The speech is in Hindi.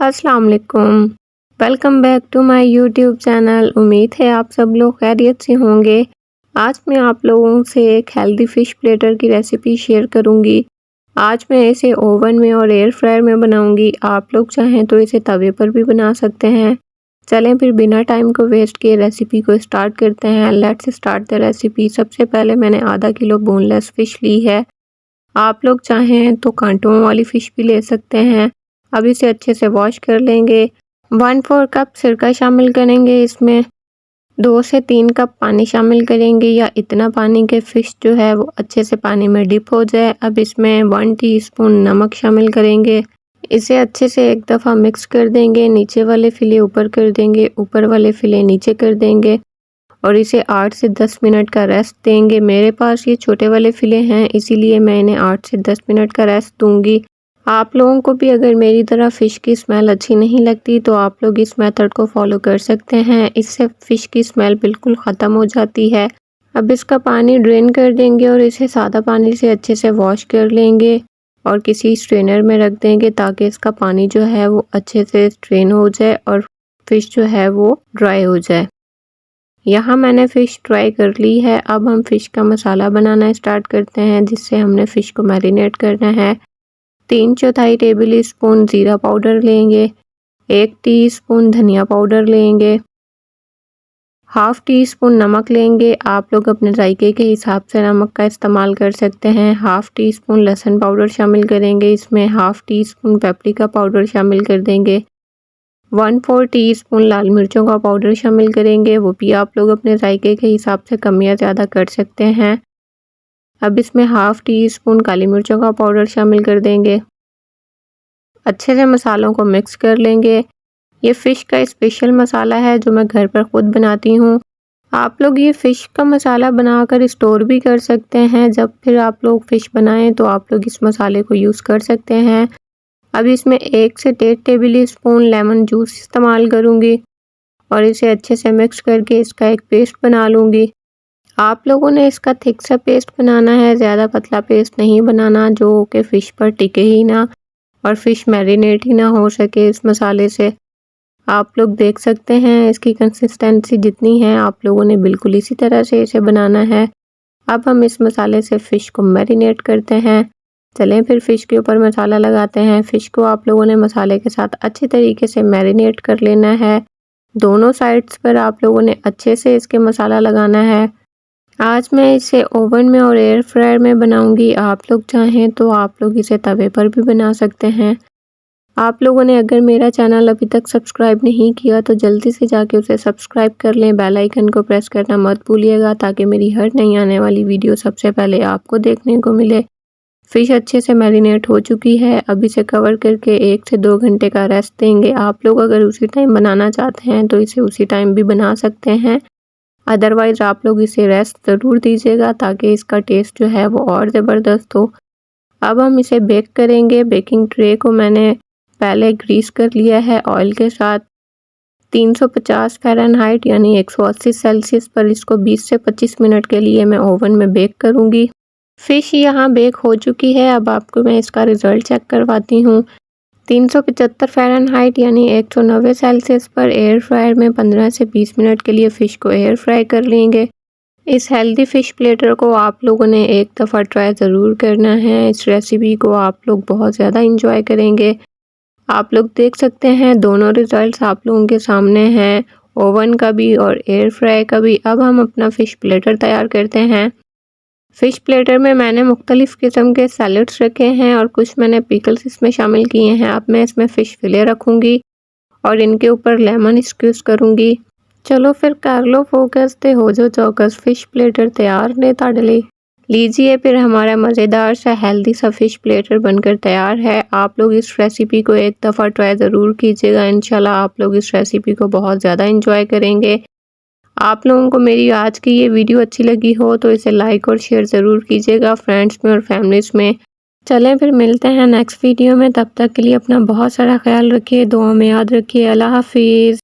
अस्सलाम वालेकुम। Welcome back to my YouTube channel. उम्मीद है आप सब लोग खैरियत से होंगे। आज मैं आप लोगों से एक हेल्दी फ़िश प्लेटर की रेसिपी शेयर करूंगी। आज मैं इसे ओवन में और एयर फ्रायर में बनाऊंगी। आप लोग चाहें तो इसे तवे पर भी बना सकते हैं। चलें फिर बिना टाइम को वेस्ट किए रेसिपी को स्टार्ट करते हैं। Let's start the recipe. सबसे पहले मैंने आधा किलो बोनलेस फ़िश ली है। आप लोग चाहें तो कांटों वाली फ़िश भी ले सकते हैं। अब इसे अच्छे से वॉश कर लेंगे। 1/4 कप सिरका शामिल करेंगे। इसमें 2 से 3 कप पानी शामिल करेंगे, या इतना पानी के फ़िश जो है वो अच्छे से पानी में डिप हो जाए। अब इसमें 1 टीस्पून नमक शामिल करेंगे। इसे अच्छे से एक दफ़ा मिक्स कर देंगे। नीचे वाले फिले ऊपर कर देंगे, ऊपर वाले फिले नीचे कर देंगे और इसे 8 से 10 मिनट का रेस्ट देंगे। मेरे पास ये छोटे वाले फिले हैं, इसीलिए मैं इन्हें 8 से 10 मिनट का रेस्ट दूंगी। आप लोगों को भी अगर मेरी तरह फ़िश की स्मेल अच्छी नहीं लगती तो आप लोग इस मेथड को फॉलो कर सकते हैं। इससे फ़िश की स्मेल बिल्कुल ख़त्म हो जाती है। अब इसका पानी ड्रेन कर देंगे और इसे सादा पानी से अच्छे से वॉश कर लेंगे और किसी स्ट्रेनर में रख देंगे ताकि इसका पानी जो है वो अच्छे से स्ट्रेन हो जाए और फ़िश जो है वो ड्राई हो जाए। यहाँ मैंने फ़िश ड्राई कर ली है। अब हम फ़िश का मसाला बनाना स्टार्ट करते हैं, जिससे हमने फ़िश को मैरिनेट करना है। 3/4 टेबल स्पून ज़ीरा पाउडर लेंगे, 1 टीस्पून धनिया पाउडर लेंगे, ½ टीस्पून नमक लेंगे। आप लोग अपने जायके के हिसाब से नमक का इस्तेमाल कर सकते हैं। ½ टीस्पून लहसुन पाउडर शामिल करेंगे। इसमें ½ टीस्पून पेपरिका पाउडर शामिल कर देंगे। 1/4 टीस्पून लाल मिर्चों का पाउडर शामिल करेंगे। वो भी आप लोग अपने जायके के हिसाब से कम या ज़्यादा कर सकते हैं। अब इसमें ½ टीस्पून काली मिर्चों का पाउडर शामिल कर देंगे। अच्छे से मसालों को मिक्स कर लेंगे। ये फ़िश का स्पेशल मसाला है जो मैं घर पर ख़ुद बनाती हूँ। आप लोग ये फ़िश का मसाला बनाकर स्टोर भी कर सकते हैं। जब फिर आप लोग फ़िश बनाएं तो आप लोग इस मसाले को यूज़ कर सकते हैं। अब इसमें 1 से 1.5 टेबल स्पून लेमन जूस इस्तेमाल करूँगी और इसे अच्छे से मिक्स करके इसका एक पेस्ट बना लूँगी। आप लोगों ने इसका थिक सा पेस्ट बनाना है, ज़्यादा पतला पेस्ट नहीं बनाना जो कि फ़िश पर टिके ही ना और फ़िश मैरिनेट ही ना हो सके इस मसाले से। आप लोग देख सकते हैं इसकी कंसिस्टेंसी जितनी है आप लोगों ने बिल्कुल इसी तरह से इसे बनाना है। अब हम इस मसाले से फ़िश को मैरिनेट करते हैं। चलें फिर फ़िश के ऊपर मसाला लगाते हैं। फ़िश को आप लोगों ने मसाले के साथ अच्छे तरीके से मैरिनेट कर लेना है। दोनों साइड्स पर आप लोगों ने अच्छे से इसके मसाला लगाना है। आज मैं इसे ओवन में और एयर फ्रायर में बनाऊंगी। आप लोग चाहें तो आप लोग इसे तवे पर भी बना सकते हैं। आप लोगों ने अगर मेरा चैनल अभी तक सब्सक्राइब नहीं किया तो जल्दी से जाके उसे सब्सक्राइब कर लें। बेल आइकन को प्रेस करना मत भूलिएगा ताकि मेरी हर नई आने वाली वीडियो सबसे पहले आपको देखने को मिले। फ़िश अच्छे से मैरिनेट हो चुकी है। अब इसे कवर करके 1 से 2 घंटे का रेस्ट देंगे। आप लोग अगर उसी टाइम बनाना चाहते हैं तो इसे उसी टाइम भी बना सकते हैं, अदरवाइज़ आप लोग इसे रेस्ट ज़रूर दीजिएगा ताकि इसका टेस्ट जो है वो और ज़बरदस्त हो। अब हम इसे बेक करेंगे। बेकिंग ट्रे को मैंने पहले ग्रीस कर लिया है ऑयल के साथ। 350 फ़ारेनहाइट यानी 180 सेल्सियस पर इसको 20 से 25 मिनट के लिए मैं ओवन में बेक करूँगी। फ़िश यहाँ बेक हो चुकी है। अब आपको मैं इसका रिज़ल्ट चेक करवाती हूँ। 375 फ़ारेनहाइट यानी 190 सेल्सियस पर एयर फ्रायर में 15 से 20 मिनट के लिए फ़िश को एयर फ्राई कर लेंगे। इस हेल्दी फ़िश प्लेटर को आप लोगों ने एक दफ़ा ट्राई ज़रूर करना है। इस रेसिपी को आप लोग बहुत ज़्यादा इंजॉय करेंगे। आप लोग देख सकते हैं दोनों रिज़ल्ट्स आप लोगों के सामने हैं, ओवन का भी और एयर फ्राई का भी। अब हम अपना फ़िश प्लेटर तैयार करते हैं। फ़िश प्लेटर में मैंने मुख्तलिफ़ किस्म के सैलड्स रखे हैं और कुछ मैंने पिकल्स इसमें शामिल किए हैं। अब मैं इसमें फ़िश फिले रखूँगी और इनके ऊपर लेमन स्क्वीज़ करूँगी। चलो फिर कर लो फोकस ते हो जो चौकस। फ़िश प्लेटर तैयार ने ताड़े लिए। लीजिए फिर हमारा मज़ेदार सा हेल्दी सा फ़िश प्लेटर बनकर तैयार है। आप लोग इस रेसिपी को एक दफ़ा ट्राई ज़रूर कीजिएगा। इंशाल्लाह आप लोग इस रेसिपी को बहुत ज़्यादा इंजॉय करेंगे। आप लोगों को मेरी आज की ये वीडियो अच्छी लगी हो तो इसे लाइक और शेयर ज़रूर कीजिएगा फ्रेंड्स में और फैमिलीज़ में। चलें फिर मिलते हैं नेक्स्ट वीडियो में। तब तक के लिए अपना बहुत सारा ख्याल रखिए, दुआ में याद रखिए। अल्लाह हाफिज़।